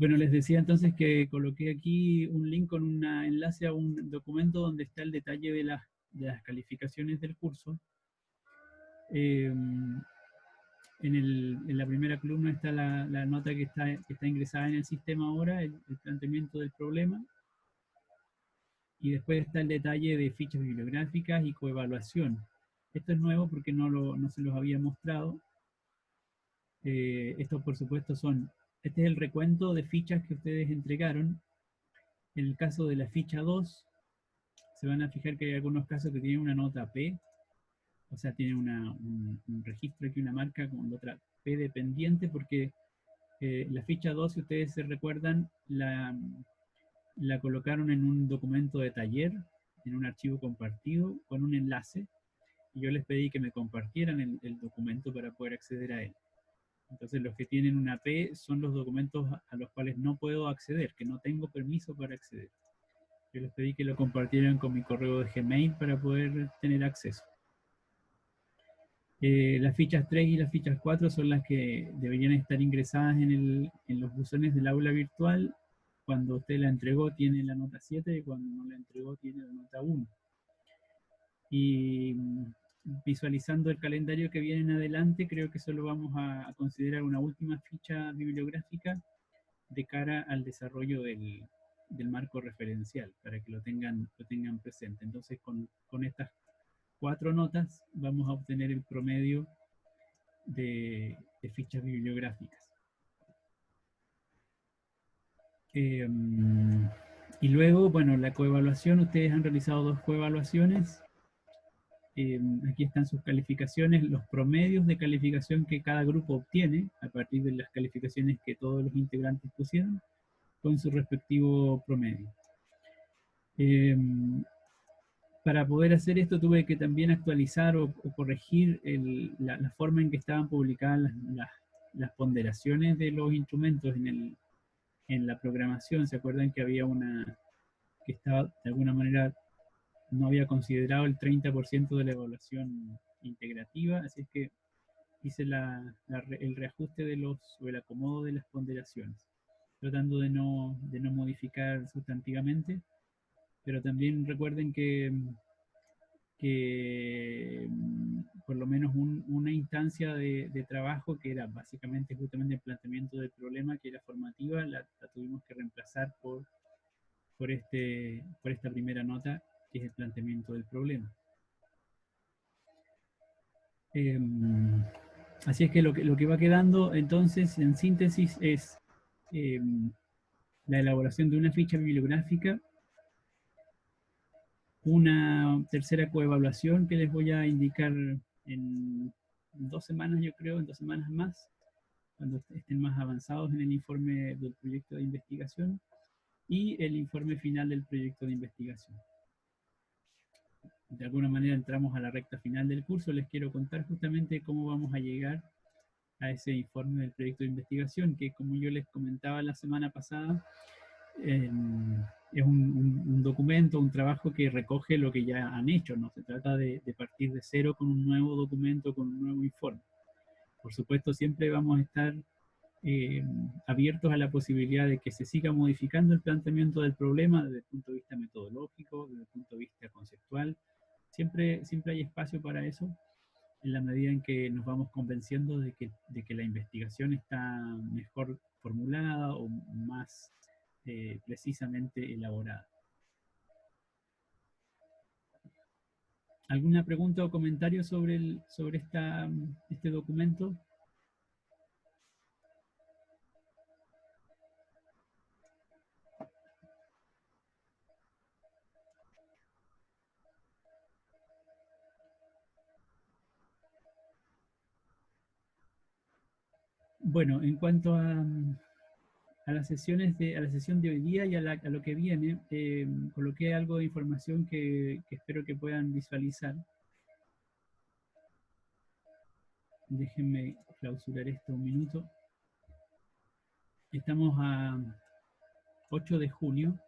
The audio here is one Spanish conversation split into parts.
Bueno, les decía entonces que coloqué aquí un link con un enlace a un documento donde está el detalle de las calificaciones del curso. Eh, en la primera columna está la nota que está ingresada en el sistema ahora, el planteamiento del problema, y después está el detalle de fichas bibliográficas y coevaluación. Esto es nuevo porque no se los había mostrado. Estos, por supuesto, este es el recuento de fichas que ustedes entregaron. En el caso de la ficha 2, se van a fijar que hay algunos casos que tienen una nota P, o sea, tienen un registro aquí, una marca con otra P dependiente, porque la ficha 2, si ustedes se recuerdan, la colocaron en un documento de taller, en un archivo compartido, con un enlace, y yo les pedí que me compartieran el documento para poder acceder a él. Entonces los que tienen una P son los documentos a los cuales no puedo acceder, que no tengo permiso para acceder. Yo les pedí que lo compartieran con mi correo de Gmail para poder tener acceso. Las fichas 3 y las fichas 4 son las que deberían estar ingresadas en los buzones del aula virtual. Cuando usted la entregó tiene la nota 7 y cuando no la entregó tiene la nota 1. Y visualizando el calendario que viene en adelante, creo que solo vamos a considerar una última ficha bibliográfica de cara al desarrollo del marco referencial, para que lo tengan presente. Entonces, con estas 4 notas vamos a obtener el promedio de fichas bibliográficas. Y luego, bueno, la coevaluación, ustedes han realizado 2 coevaluaciones. Aquí están sus calificaciones, los promedios de calificación que cada grupo obtiene a partir de las calificaciones que todos los integrantes pusieron, con su respectivo promedio. Para poder hacer esto tuve que también actualizar o corregir la forma en que estaban publicadas las ponderaciones de los instrumentos en la programación. ¿Se acuerdan que había una que estaba de alguna manera no había considerado el 30% de la evaluación integrativa? Así es que hice el reajuste o el acomodo de las ponderaciones, tratando de no modificar sustantivamente, pero también recuerden que por lo menos una instancia de trabajo que era básicamente justamente el planteamiento del problema, que era formativa, la tuvimos que reemplazar por esta primera nota, que es el planteamiento del problema. Así es que lo que va quedando entonces en síntesis es la elaboración de una ficha bibliográfica, una tercera coevaluación que les voy a indicar en 2 semanas, yo creo, en 2 semanas más, cuando estén más avanzados en el informe del proyecto de investigación y el informe final del proyecto de investigación. De alguna manera entramos a la recta final del curso. Les quiero contar justamente cómo vamos a llegar a ese informe del proyecto de investigación, que como yo les comentaba la semana pasada, es un documento, un trabajo que recoge lo que ya han hecho. No se trata de partir de cero con un nuevo documento, con un nuevo informe. Por supuesto, siempre vamos a estar abiertos a la posibilidad de que se siga modificando el planteamiento del problema desde el punto de vista metodológico, desde el punto de vista conceptual. Siempre hay espacio para eso, en la medida en que nos vamos convenciendo de que la investigación está mejor formulada o más precisamente elaborada. ¿Alguna pregunta o comentario sobre este documento? Bueno, en cuanto a las sesiones a la sesión de hoy día y a lo que viene, coloqué algo de información que espero que puedan visualizar. Déjenme clausurar esto un minuto. Estamos a 8 de junio.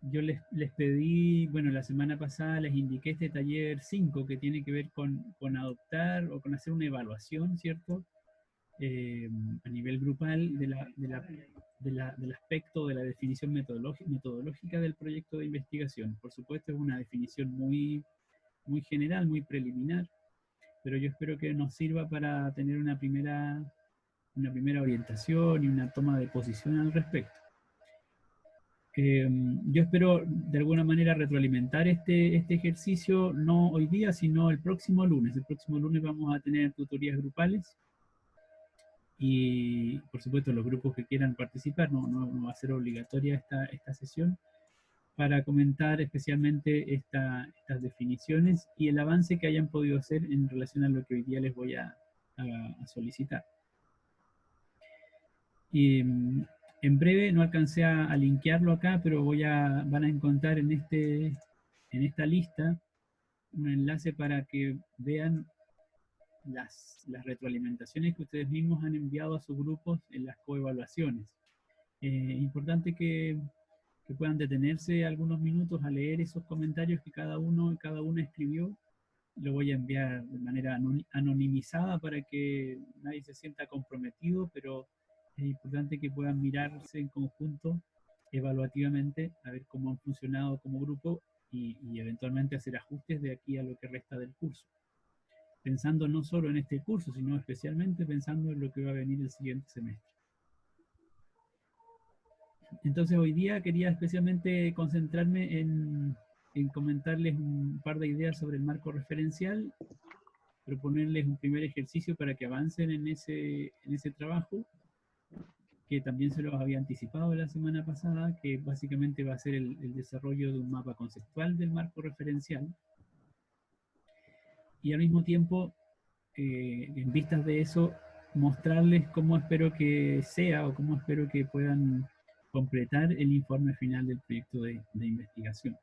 Yo les pedí, bueno, la semana pasada les indiqué este taller 5 que tiene que ver con adoptar o con hacer una evaluación, ¿cierto? a nivel grupal del aspecto de la definición metodológica del proyecto de investigación. Por supuesto, es una definición muy general, muy preliminar, pero yo espero que nos sirva para tener una primera orientación y una toma de posición al respecto. Yo espero de alguna manera retroalimentar este ejercicio, no hoy día, sino el próximo lunes. El próximo lunes vamos a tener tutorías grupales y, por supuesto, los grupos que quieran participar, no va a ser obligatoria esta sesión, para comentar especialmente estas definiciones y el avance que hayan podido hacer en relación a lo que hoy día les voy a solicitar. Y en breve, no alcancé a linkearlo acá, pero van a encontrar en esta lista un enlace para que vean las retroalimentaciones que ustedes mismos han enviado a sus grupos en las coevaluaciones. Importante que puedan detenerse algunos minutos a leer esos comentarios que cada uno y cada una escribió. Lo voy a enviar de manera anonimizada para que nadie se sienta comprometido, pero es importante que puedan mirarse en conjunto evaluativamente a ver cómo han funcionado como grupo y eventualmente hacer ajustes de aquí a lo que resta del curso. Pensando no solo en este curso, sino especialmente pensando en lo que va a venir el siguiente semestre. Entonces hoy día quería especialmente concentrarme en comentarles un par de ideas sobre el marco referencial, proponerles un primer ejercicio para que avancen en ese trabajo, que también se los había anticipado la semana pasada, que básicamente va a ser el desarrollo de un mapa conceptual del marco referencial. Y al mismo tiempo, en vistas de eso, mostrarles cómo espero que sea o cómo espero que puedan completar el informe final del proyecto de investigación.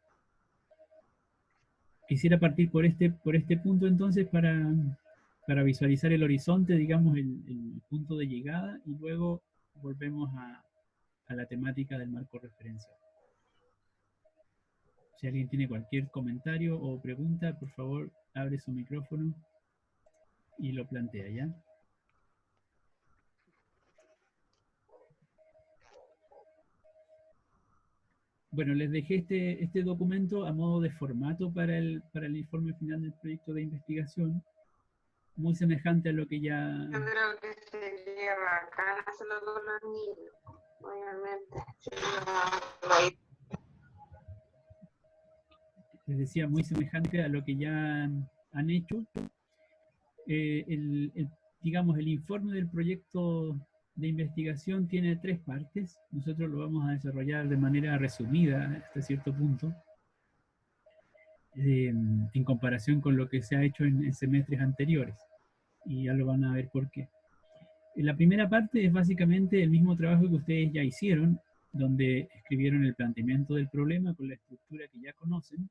Quisiera partir por este punto entonces para visualizar el horizonte, digamos, el punto de llegada, y luego volvemos a la temática del marco referencial. Si alguien tiene cualquier comentario o pregunta, por favor, abre su micrófono y lo plantea, ¿ya? Bueno, les dejé este documento a modo de formato para el informe final del proyecto de investigación, muy semejante a lo que ya... Yo creo que sería bacán hacerlo con los niños, obviamente. Les decía, muy semejante a lo que ya han hecho. Digamos, el informe del proyecto de investigación tiene 3 partes. Nosotros lo vamos a desarrollar de manera resumida hasta cierto punto, en comparación con lo que se ha hecho en semestres anteriores. Y ya lo van a ver por qué. La primera parte es básicamente el mismo trabajo que ustedes ya hicieron, donde escribieron el planteamiento del problema con la estructura que ya conocen,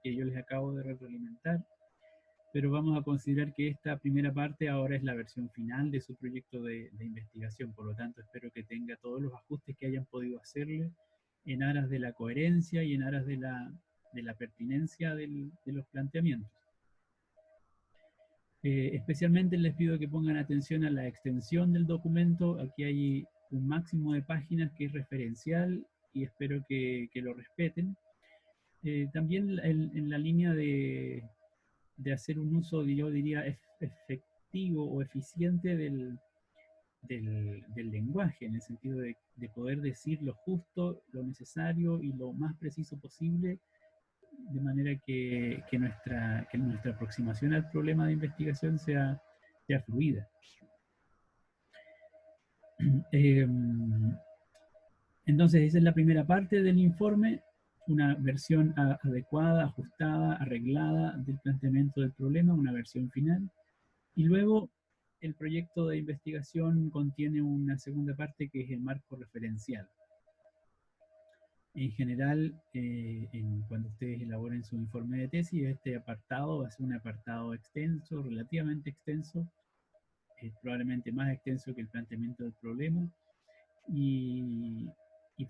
que yo les acabo de retroalimentar, pero vamos a considerar que esta primera parte ahora es la versión final de su proyecto de investigación, por lo tanto espero que tenga todos los ajustes que hayan podido hacerle en aras de la coherencia y en aras de la pertinencia de los planteamientos. Especialmente les pido que pongan atención a la extensión del documento. Aquí hay un máximo de páginas que es referencial y espero que lo respeten. También en la línea de hacer un uso, yo diría, efectivo o eficiente del lenguaje, en el sentido de poder decir lo justo, lo necesario y lo más preciso posible, de manera que nuestra aproximación al problema de investigación sea fluida. Entonces, esa es la primera parte del informe, una versión adecuada, ajustada, arreglada del planteamiento del problema, una versión final. Y luego el proyecto de investigación contiene una segunda parte que es el marco referencial. En general, cuando ustedes elaboren su informe de tesis, este apartado va a ser un apartado extenso, relativamente extenso, probablemente más extenso que el planteamiento del problema, y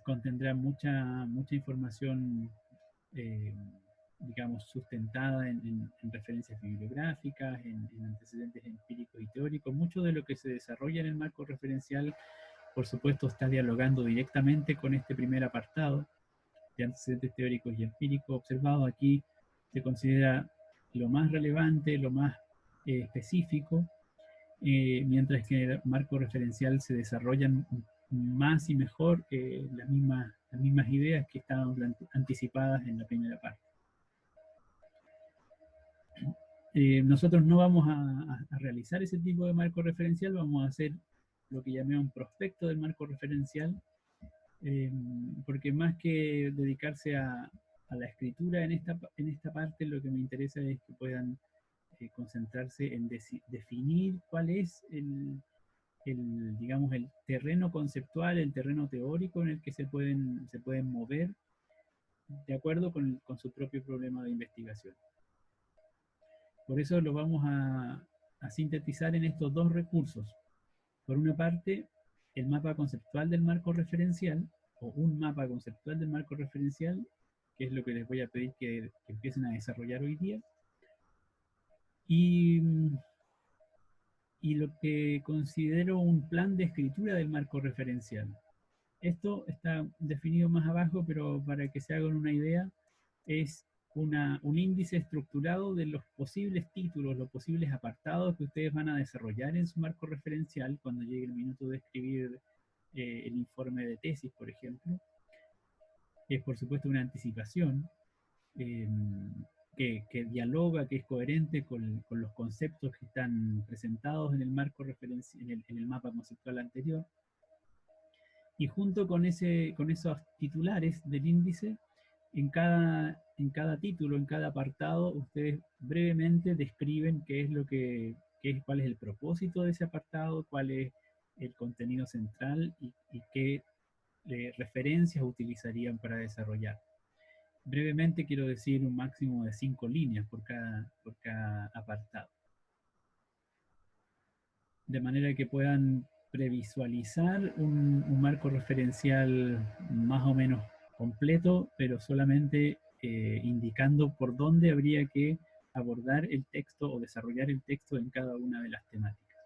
contendrá mucha información digamos, sustentada en referencias bibliográficas, en antecedentes empíricos y teóricos. Mucho de lo que se desarrolla en el marco referencial, por supuesto, está dialogando directamente con este primer apartado de antecedentes teóricos y empíricos observados. Aquí se considera lo más relevante, lo más específico, mientras que en el marco referencial se desarrollan más y mejor las mismas ideas que estaban anticipadas en la primera parte. Nosotros no vamos a realizar ese tipo de marco referencial, vamos a hacer lo que llamé un prospecto del marco referencial, porque más que dedicarse a la escritura en esta parte, lo que me interesa es que puedan concentrarse en definir cuál es digamos, el terreno conceptual, el terreno teórico en el que se pueden mover de acuerdo con su propio problema de investigación. Por eso lo vamos a sintetizar en estos dos recursos. Por una parte, el mapa conceptual del marco referencial, o un mapa conceptual del marco referencial, que es lo que les voy a pedir que empiecen a desarrollar hoy día. Y lo que considero un plan de escritura del marco referencial. Esto está definido más abajo, pero para que se hagan una idea, es un índice estructurado de los posibles títulos, los posibles apartados que ustedes van a desarrollar en su marco referencial cuando llegue el minuto de escribir el informe de tesis, por ejemplo. Es, por supuesto, una anticipación que dialoga, que es coherente con los conceptos que están presentados en el marco referencial, en el mapa conceptual anterior. Y junto con esos titulares del índice, en cada título, en cada apartado, ustedes brevemente describen cuál es el propósito de ese apartado, cuál es el contenido central y qué referencias utilizarían para desarrollar. Brevemente quiero decir un máximo de 5 líneas por cada apartado. De manera que puedan previsualizar un marco referencial más o menos completo, pero solamente indicando por dónde habría que abordar el texto o desarrollar el texto en cada una de las temáticas.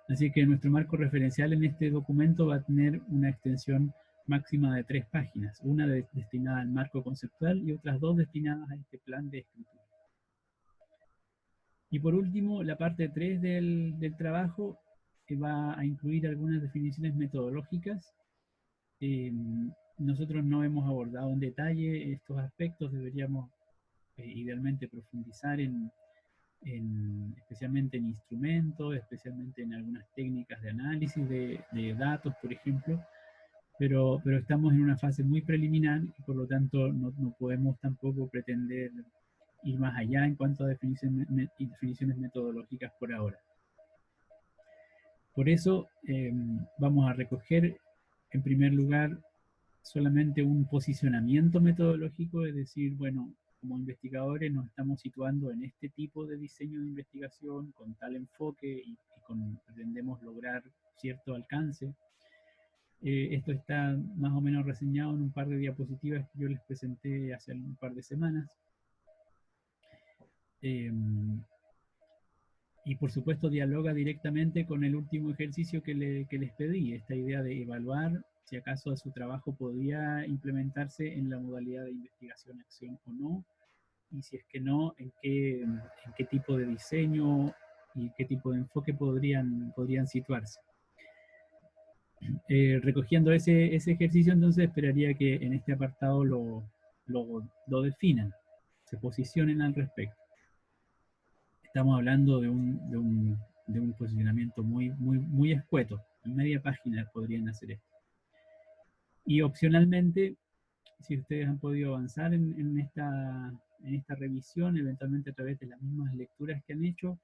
Así que nuestro marco referencial en este documento va a tener una extensión máxima de 3 páginas, una destinada al marco conceptual y otras 2 destinadas a este plan de escritura. Y por último, la parte 3 del trabajo va a incluir algunas definiciones metodológicas. Nosotros no hemos abordado en detalle estos aspectos, deberíamos idealmente profundizar especialmente en instrumentos, especialmente en algunas técnicas de análisis de datos, por ejemplo, pero estamos en una fase muy preliminar y por lo tanto no podemos tampoco pretender ir más allá en cuanto a definiciones metodológicas por ahora. Por eso vamos a recoger en primer lugar solamente un posicionamiento metodológico, es decir, bueno, como investigadores nos estamos situando en este tipo de diseño de investigación, con tal enfoque y pretendemos lograr cierto alcance. Esto está más o menos reseñado en un par de diapositivas que yo les presenté hace un par de semanas. Y por supuesto dialoga directamente con el último ejercicio que les pedí, esta idea de evaluar si acaso su trabajo podía implementarse en la modalidad de investigación-acción o no, y si es que no, en qué tipo de diseño y qué tipo de enfoque podrían situarse. Recogiendo ese ejercicio, entonces esperaría que en este apartado lo definan, se posicionen al respecto. Estamos hablando de un posicionamiento muy escueto. En media página podrían hacer esto. Y opcionalmente, si ustedes han podido avanzar en esta revisión, eventualmente a través de las mismas lecturas que han hecho,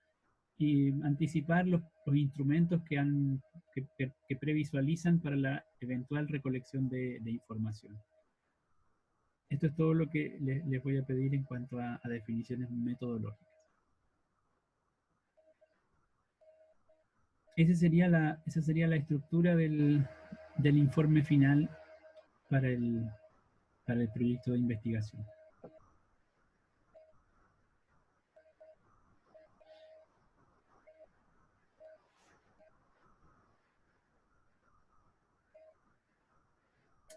y anticipar los instrumentos que previsualizan para la eventual recolección de información. Esto es todo lo que les voy a pedir en cuanto a definiciones metodológicas. Esa sería la estructura del informe final para el proyecto de investigación.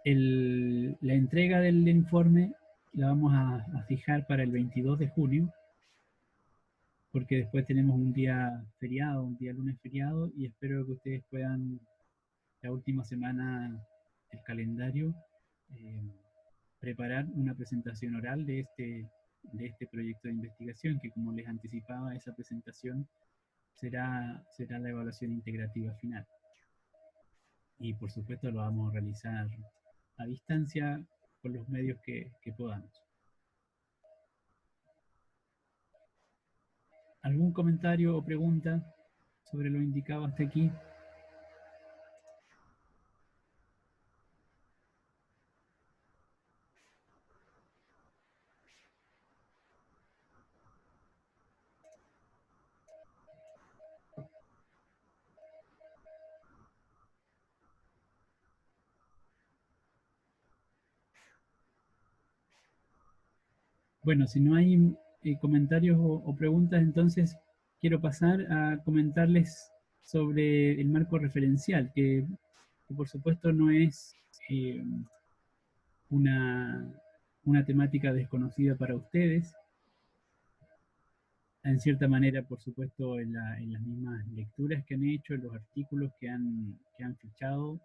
La entrega del informe la vamos a fijar para el 22 de junio, porque después tenemos un día feriado, un día lunes feriado, y espero que ustedes puedan, la última semana del calendario, eh, preparar una presentación oral de este proyecto de investigación, que como les anticipaba, esa presentación será la evaluación integrativa final. Y por supuesto lo vamos a realizar a distancia con los medios que podamos. ¿Algún comentario o pregunta sobre lo indicado hasta aquí? Bueno, si no hay comentarios o preguntas, entonces quiero pasar a comentarles sobre el marco referencial, que por supuesto no es eh, una, una temática desconocida para ustedes. En cierta manera, por supuesto, en las mismas lecturas que han hecho, en los artículos que han fichado,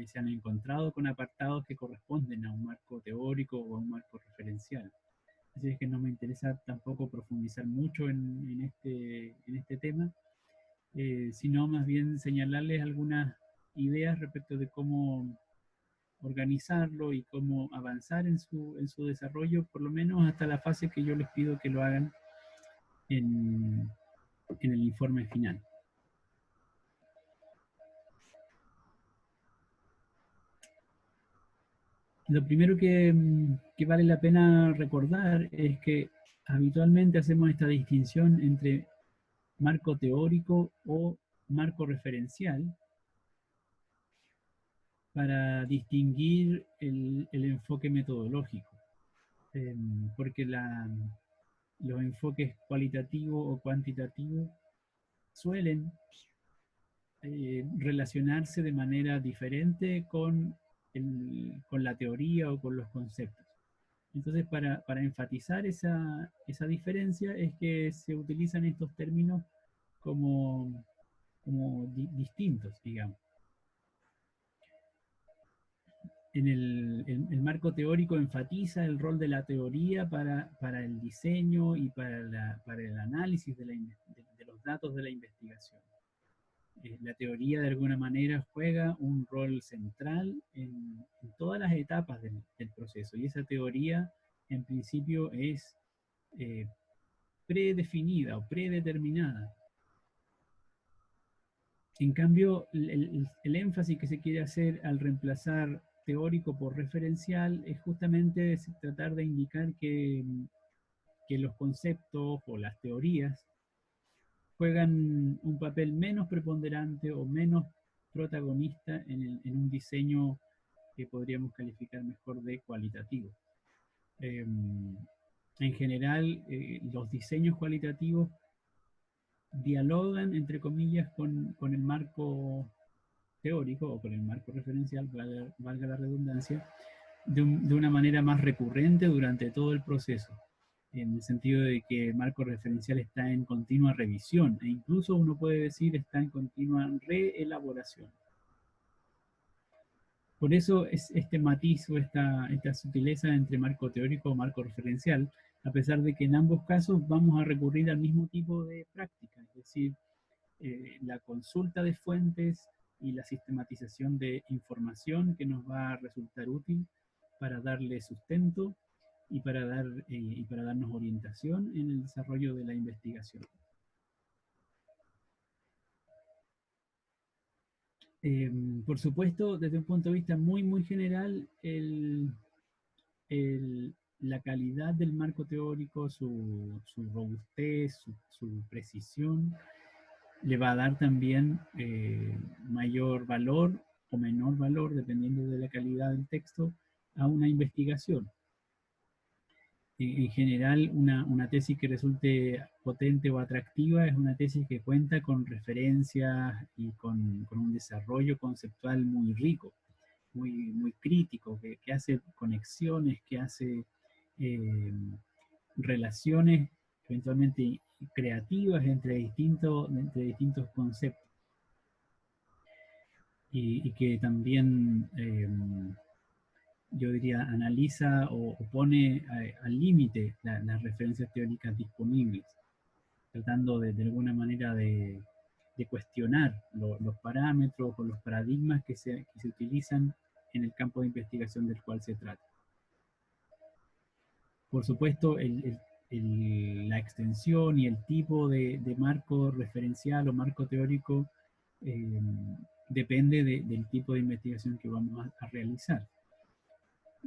se han encontrado con apartados que corresponden a un marco teórico o a un marco referencial. Así es que no me interesa tampoco profundizar mucho en este tema, sino más bien señalarles algunas ideas respecto de cómo organizarlo y cómo avanzar en su desarrollo, por lo menos hasta la fase que yo les pido que lo hagan en, en el informe final. Lo primero que vale la pena recordar es que habitualmente hacemos esta distinción entre marco teórico o marco referencial para distinguir el enfoque metodológico, porque los enfoques cualitativos o cuantitativos suelen relacionarse de manera diferente con la teoría o con los conceptos. Entonces, para enfatizar esa diferencia es que se utilizan estos términos como, distintos, digamos. El marco teórico enfatiza el rol de la teoría para el diseño y para el análisis de los datos de la investigación. La teoría de alguna manera juega un rol central en todas las etapas del proceso, y esa teoría en principio es eh, predefinida o predeterminada. En cambio, el énfasis que se quiere hacer al reemplazar teórico por referencial es justamente tratar de indicar que los conceptos o las teorías juegan un papel menos preponderante o menos protagonista en un diseño que podríamos calificar mejor de cualitativo. En general, los diseños cualitativos dialogan, entre comillas, con el marco teórico o con el marco referencial, valga la redundancia, de una manera más recurrente durante todo el proceso, en el sentido de que el marco referencial está en continua revisión e incluso uno puede decir está en continua reelaboración. Por eso es este matiz o esta sutileza entre marco teórico o marco referencial, a pesar de que en ambos casos vamos a recurrir al mismo tipo de práctica, es decir, la consulta de fuentes y la sistematización de información que nos va a resultar útil para darle sustento y y para darnos orientación en el desarrollo de la investigación. Por supuesto, desde un punto de vista muy general, la calidad del marco teórico, su robustez, su precisión, le va a dar también mayor valor o menor valor, dependiendo de la calidad del texto, a una investigación. En general, una tesis que resulte potente o atractiva es una tesis que cuenta con referencias y con un desarrollo conceptual muy rico. muy crítico, que hace conexiones, que hace relaciones eventualmente creativas entre distintos conceptos. Y que también, yo diría, analiza o pone al límite las referencias teóricas disponibles, tratando de alguna manera de cuestionar los parámetros o los paradigmas que se utilizan en el campo de investigación del cual se trata. Por supuesto, la extensión y el tipo de marco referencial o marco teórico eh, depende del tipo de investigación que vamos a realizar.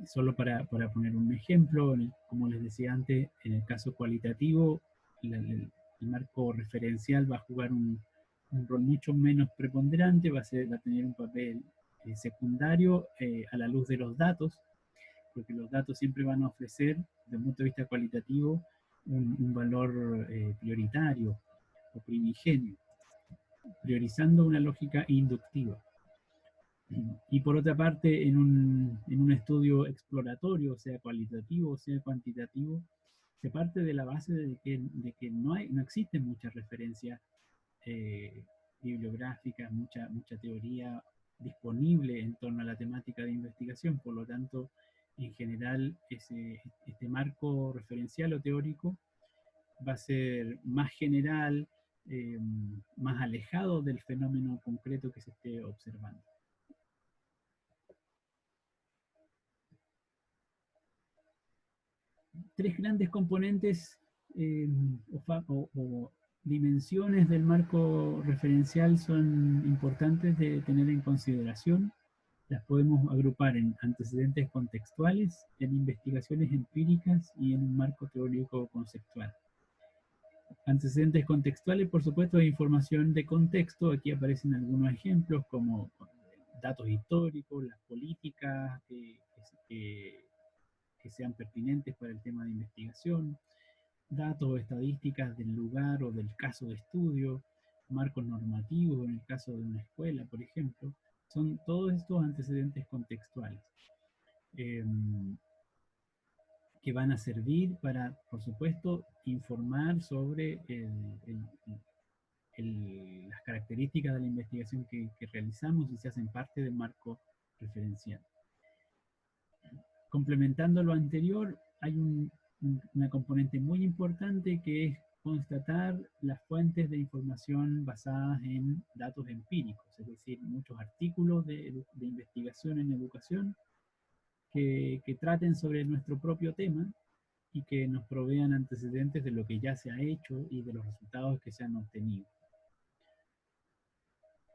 Solo para poner un ejemplo, como les decía antes, en el caso cualitativo, el marco referencial va a jugar un rol mucho menos preponderante, va a tener un papel secundario a la luz de los datos, porque los datos siempre van a ofrecer, desde un punto de vista cualitativo, un valor prioritario o primigenio, priorizando una lógica inductiva. Y por otra parte, en un estudio exploratorio, sea cualitativo o sea cuantitativo, se parte de la base de que no existen muchas referencias bibliográficas, mucha teoría disponible en torno a la temática de investigación. Por lo tanto, en general, este marco referencial o teórico va a ser más general, más alejado del fenómeno concreto que se esté observando. Tres grandes componentes o dimensiones del marco referencial son importantes de tener en consideración. Las podemos agrupar en antecedentes contextuales, en investigaciones empíricas y en un marco teórico conceptual. Antecedentes contextuales, por supuesto, de información de contexto. Aquí aparecen algunos ejemplos como datos históricos, las políticas que sean pertinentes para el tema de investigación, datos o estadísticas del lugar o del caso de estudio, marcos normativos en el caso de una escuela, por ejemplo. Son todos estos antecedentes contextuales que van a servir para, por supuesto, informar sobre las características de la investigación que realizamos y se hacen parte del marco referencial. Complementando lo anterior, hay una componente muy importante que es constatar las fuentes de información basadas en datos empíricos, es decir, muchos artículos de investigación en educación que traten sobre nuestro propio tema y que nos provean antecedentes de lo que ya se ha hecho y de los resultados que se han obtenido.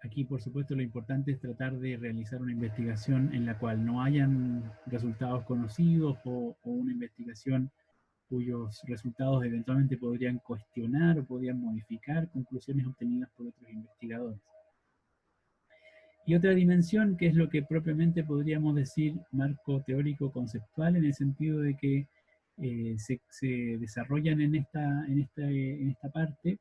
Aquí, por supuesto, lo importante es tratar de realizar una investigación en la cual no hayan resultados conocidos o una investigación cuyos resultados eventualmente podrían cuestionar o podrían modificar conclusiones obtenidas por otros investigadores. Y otra dimensión, que es lo que propiamente podríamos decir marco teórico conceptual, en el sentido de que se desarrollan en esta parte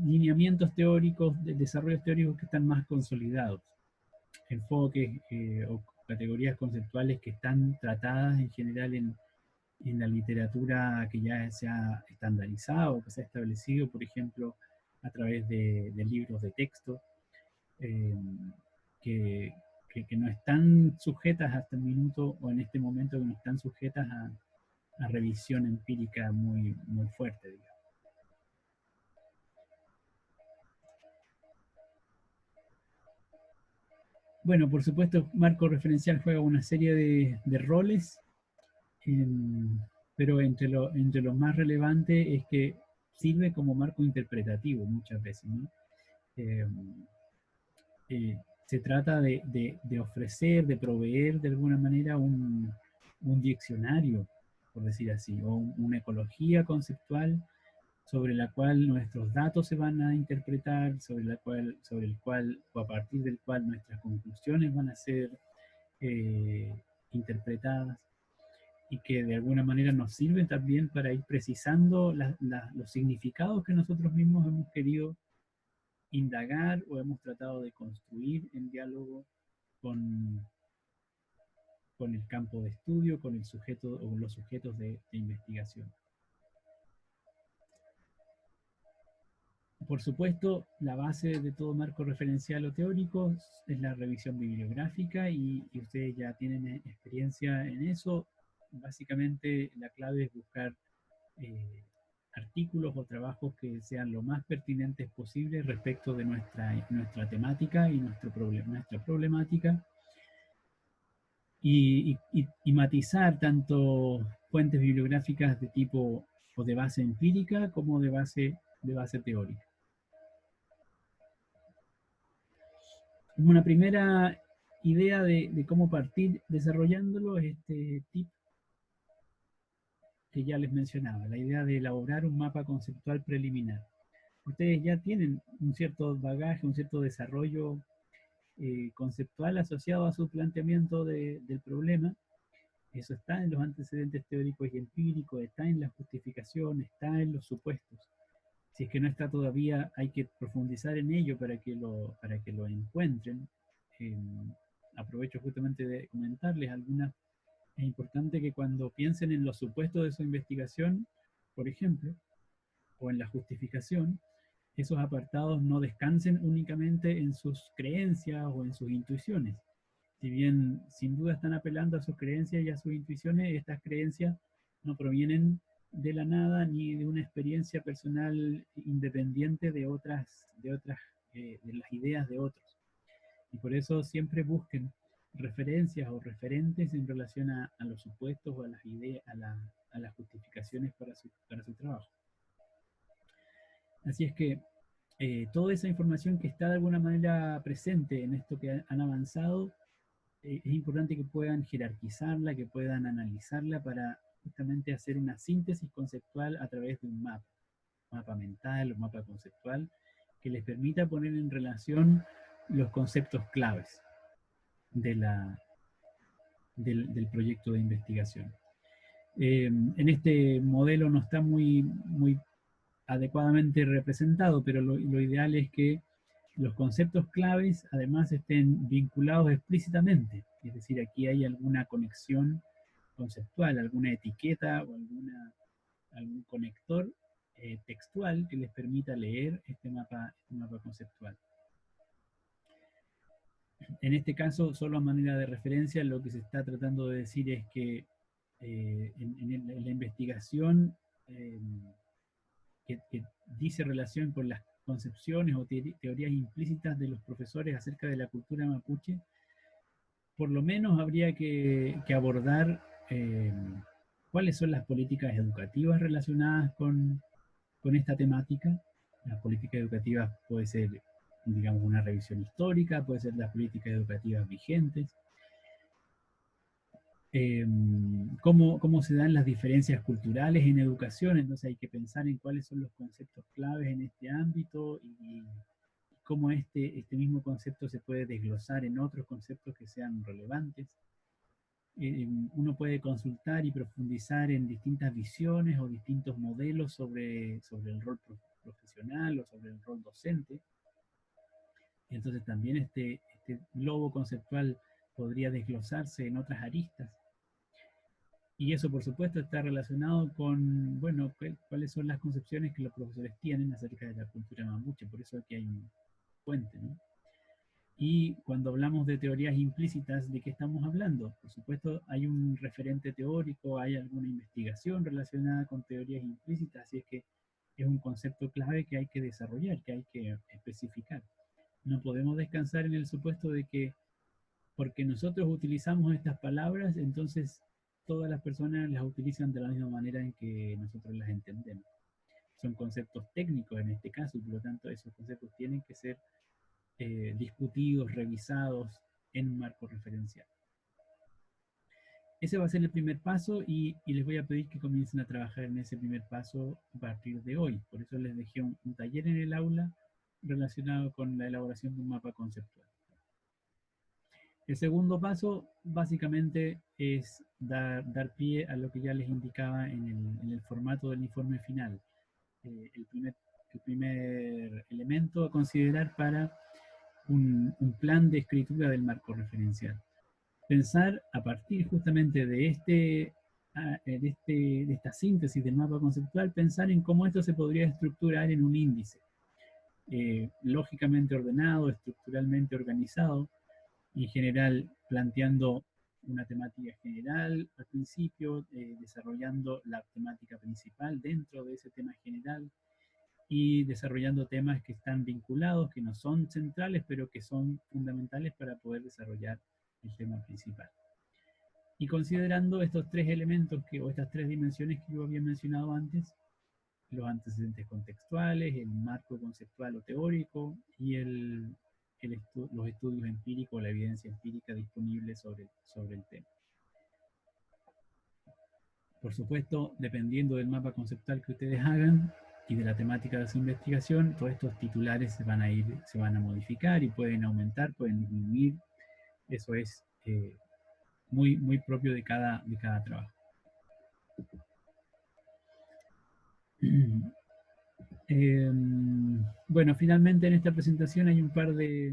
lineamientos teóricos, desarrollos teóricos que están más consolidados, enfoques o categorías conceptuales que están tratadas en general en la literatura que ya se ha estandarizado, que se ha establecido, por ejemplo, a través de libros de texto, que no están sujetas hasta el minuto o en este momento, que no están sujetas a revisión empírica muy fuerte, digamos. Bueno, por supuesto, marco referencial juega una serie de roles, pero entre los más relevantes es que sirve como marco interpretativo muchas veces, ¿no? Se trata de ofrecer, de proveer de alguna manera un diccionario, por decir así, o una ecología conceptual sobre la cual nuestros datos se van a interpretar, sobre el cual, o a partir del cual nuestras conclusiones van a ser interpretadas, y que de alguna manera nos sirven también para ir precisando los significados que nosotros mismos hemos querido indagar o hemos tratado de construir en diálogo con, con el campo de estudio, con el sujeto o los sujetos de investigación. Por supuesto, la base de todo marco referencial o teórico es la revisión bibliográfica y ustedes ya tienen experiencia en eso. Básicamente la clave es buscar artículos o trabajos que sean lo más pertinentes posible respecto de nuestra temática y nuestra problemática y matizar tanto fuentes bibliográficas de tipo o de base empírica como de base teórica. Una primera idea de cómo partir desarrollándolo es este tip que ya les mencionaba, la idea de elaborar un mapa conceptual preliminar. Ustedes ya tienen un cierto bagaje, un cierto desarrollo conceptual asociado a su planteamiento del problema. Eso está en los antecedentes teóricos y empíricos, está en la justificación, está en los supuestos. Si es que no está todavía, hay que profundizar en ello para que lo encuentren. Aprovecho justamente de comentarles algunas. Es importante que cuando piensen en los supuestos de su investigación, por ejemplo, o en la justificación, esos apartados no descansen únicamente en sus creencias o en sus intuiciones. Si bien sin duda están apelando a sus creencias y a sus intuiciones, estas creencias no provienen de la nada ni de una experiencia personal independiente de las ideas de otros. Y por eso siempre busquen referencias o referentes en relación a los supuestos o a las ideas, a las justificaciones para su trabajo. Así es que toda esa información que está de alguna manera presente en esto que han avanzado, es importante que puedan jerarquizarla, que puedan analizarla para justamente hacer una síntesis conceptual a través de un mapa mental o mapa conceptual, que les permita poner en relación los conceptos claves del proyecto de investigación. En este modelo no está muy adecuadamente representado, pero lo ideal es que los conceptos claves además estén vinculados explícitamente, es decir, aquí hay alguna conexión conceptual, alguna etiqueta o algún conector textual que les permita leer este mapa conceptual. En este caso, solo a manera de referencia, lo que se está tratando de decir es que en la investigación que dice relación con las concepciones o teorías implícitas de los profesores acerca de la cultura mapuche, por lo menos habría que abordar cuáles son las políticas educativas relacionadas con esta temática. Las políticas educativas puede ser, digamos, una revisión histórica, puede ser las políticas educativas vigentes, cómo se dan las diferencias culturales en educación, entonces hay que pensar en cuáles son los conceptos claves en este ámbito y cómo este mismo concepto se puede desglosar en otros conceptos que sean relevantes. Uno puede consultar y profundizar en distintas visiones o distintos modelos sobre el rol profesional o sobre el rol docente. Entonces también este globo conceptual podría desglosarse en otras aristas. Y eso, por supuesto, está relacionado con, bueno, cuáles son las concepciones que los profesores tienen acerca de la cultura mapuche. Por eso aquí hay un puente, ¿no? Y cuando hablamos de teorías implícitas, ¿de qué estamos hablando? Por supuesto, hay un referente teórico, hay alguna investigación relacionada con teorías implícitas, así es que es un concepto clave que hay que desarrollar, que hay que especificar. No podemos descansar en el supuesto de que porque nosotros utilizamos estas palabras, entonces todas las personas las utilizan de la misma manera en que nosotros las entendemos. Son conceptos técnicos en este caso, y por lo tanto esos conceptos tienen que ser discutidos, revisados en un marco referencial. Ese va a ser el primer paso y les voy a pedir que comiencen a trabajar en ese primer paso a partir de hoy. Por eso les dejé un taller en el aula relacionado con la elaboración de un mapa conceptual. El segundo paso básicamente es dar pie a lo que ya les indicaba en el formato del informe final. El primer elemento a considerar para un plan de escritura del marco referencial. Pensar a partir justamente de esta síntesis del mapa conceptual, pensar en cómo esto se podría estructurar en un índice, lógicamente ordenado, estructuralmente organizado, en general planteando una temática general al principio, desarrollando la temática principal dentro de ese tema general y desarrollando temas que están vinculados, que no son centrales, pero que son fundamentales para poder desarrollar el tema principal. Y considerando estos tres elementos o estas tres dimensiones que yo había mencionado antes, los antecedentes contextuales, el marco conceptual o teórico y los estudios empíricos, la evidencia empírica disponible sobre el tema. Por supuesto, dependiendo del mapa conceptual que ustedes hagan y de la temática de su investigación, todos estos titulares se van a modificar y pueden aumentar, pueden disminuir. Eso es muy, muy propio de cada trabajo. Bueno, finalmente en esta presentación hay un par de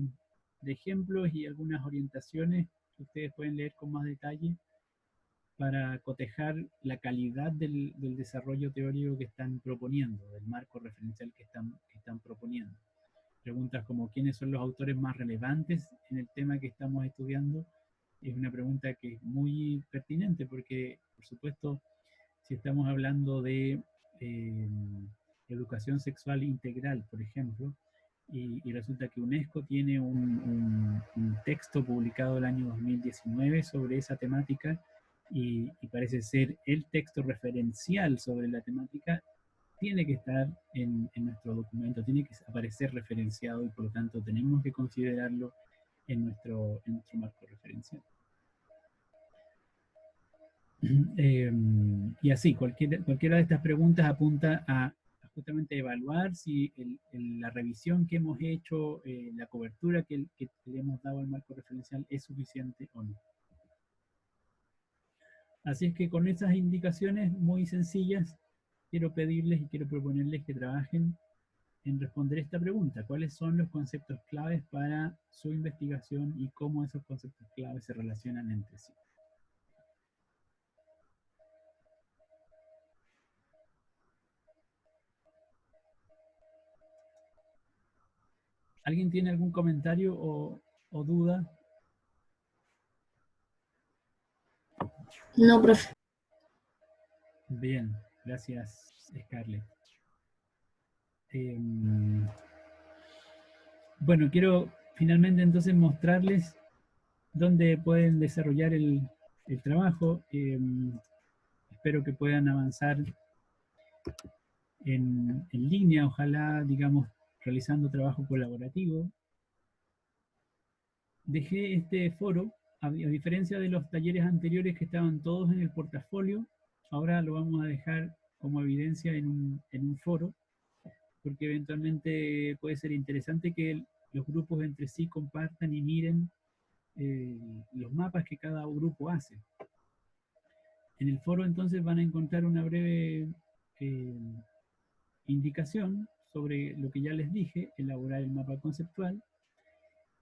ejemplos y algunas orientaciones que ustedes pueden leer con más detalle para cotejar la calidad del desarrollo teórico que están proponiendo, del marco referencial que están proponiendo. Preguntas como ¿quiénes son los autores más relevantes en el tema que estamos estudiando? Es una pregunta que es muy pertinente porque, por supuesto, si estamos hablando de educación sexual integral, por ejemplo, y resulta que UNESCO tiene un texto publicado el año 2019 sobre esa temática y parece ser el texto referencial sobre la temática, tiene que estar en nuestro documento, tiene que aparecer referenciado y por lo tanto tenemos que considerarlo en nuestro marco referencial. Y así, cualquiera de estas preguntas apunta a justamente evaluar si la revisión que hemos hecho, la cobertura que le hemos dado al marco referencial es suficiente o no. Así es que con esas indicaciones muy sencillas, quiero pedirles y quiero proponerles que trabajen en responder esta pregunta. ¿Cuáles son los conceptos claves para su investigación y cómo esos conceptos claves se relacionan entre sí? ¿Alguien tiene algún comentario o duda? No, profe. Bien, gracias, Scarlett. Bueno, quiero finalmente entonces mostrarles dónde pueden desarrollar el trabajo. Espero que puedan avanzar en línea, ojalá, digamos, realizando trabajo colaborativo. Dejé este foro, a diferencia de los talleres anteriores que estaban todos en el portafolio, ahora lo vamos a dejar como evidencia en un foro, porque eventualmente puede ser interesante que los grupos entre sí compartan y miren los mapas que cada grupo hace. En el foro entonces van a encontrar una breve indicación sobre lo que ya les dije, elaborar el mapa conceptual,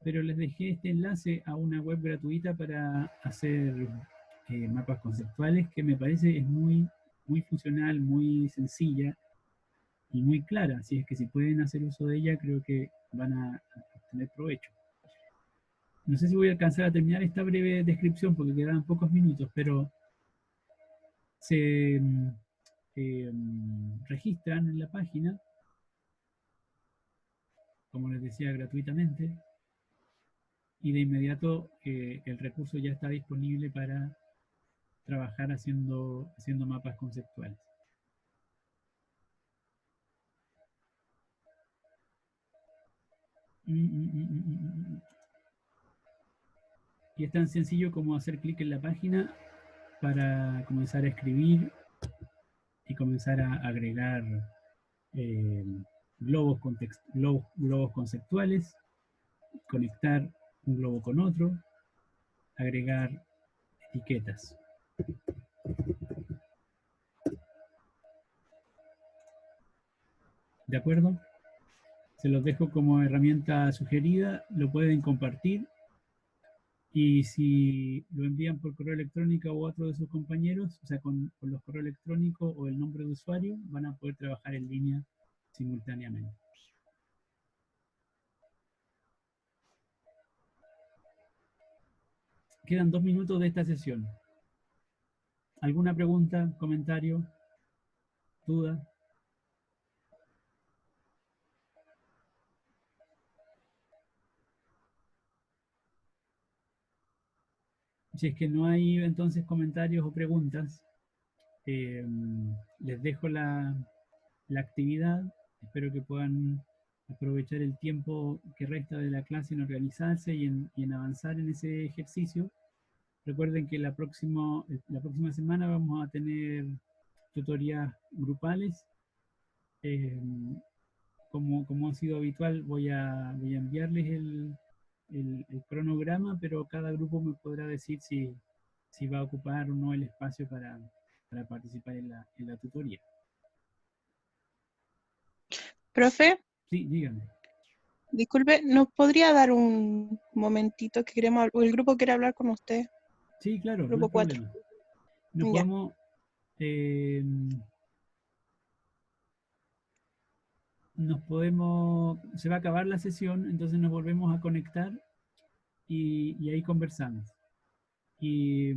pero les dejé este enlace a una web gratuita para hacer mapas conceptuales que me parece es muy, muy funcional, muy sencilla y muy clara, así es que si pueden hacer uso de ella creo que van a tener provecho. No sé si voy a alcanzar a terminar esta breve descripción porque quedan pocos minutos, pero se registran en la página, como les decía, gratuitamente, y de inmediato el recurso ya está disponible para trabajar haciendo mapas conceptuales. Y es tan sencillo como hacer clic en la página para comenzar a escribir y comenzar a agregar globos conceptuales, conectar un globo con otro, agregar etiquetas. ¿De acuerdo? Se los dejo como herramienta sugerida, lo pueden compartir y si lo envían por correo electrónico o a otro de sus compañeros, o sea, con los correos electrónicos o el nombre de usuario, van a poder trabajar en línea simultáneamente. Quedan 2 minutos de esta sesión. ¿Alguna pregunta, comentario, duda? Si es que no hay entonces comentarios o preguntas, eh, les dejo la actividad. Espero que puedan aprovechar el tiempo que resta de la clase en organizarse y en avanzar en ese ejercicio. Recuerden que la próxima semana vamos a tener tutorías grupales. Eh, como ha sido habitual, voy a enviarles el cronograma, pero cada grupo me podrá decir si va a ocupar o no el espacio para participar en la tutoría. Profe, Sí, díganme. disculpe, ¿nos podría dar un momentito que queremos, o el grupo quiere hablar con usted? Sí, claro, no hay Grupo 4. problema. Nos Ya. podemos, se va a acabar la sesión, entonces nos volvemos a conectar y ahí conversamos. Y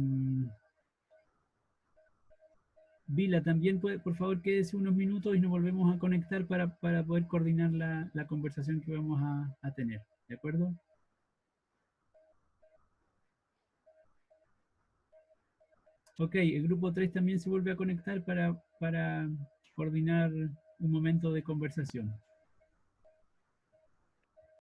Vila, también puede, por favor, quédese unos minutos y nos volvemos a conectar para poder coordinar la conversación que vamos a tener. ¿De acuerdo? Ok, el grupo 3 también se vuelve a conectar para coordinar un momento de conversación.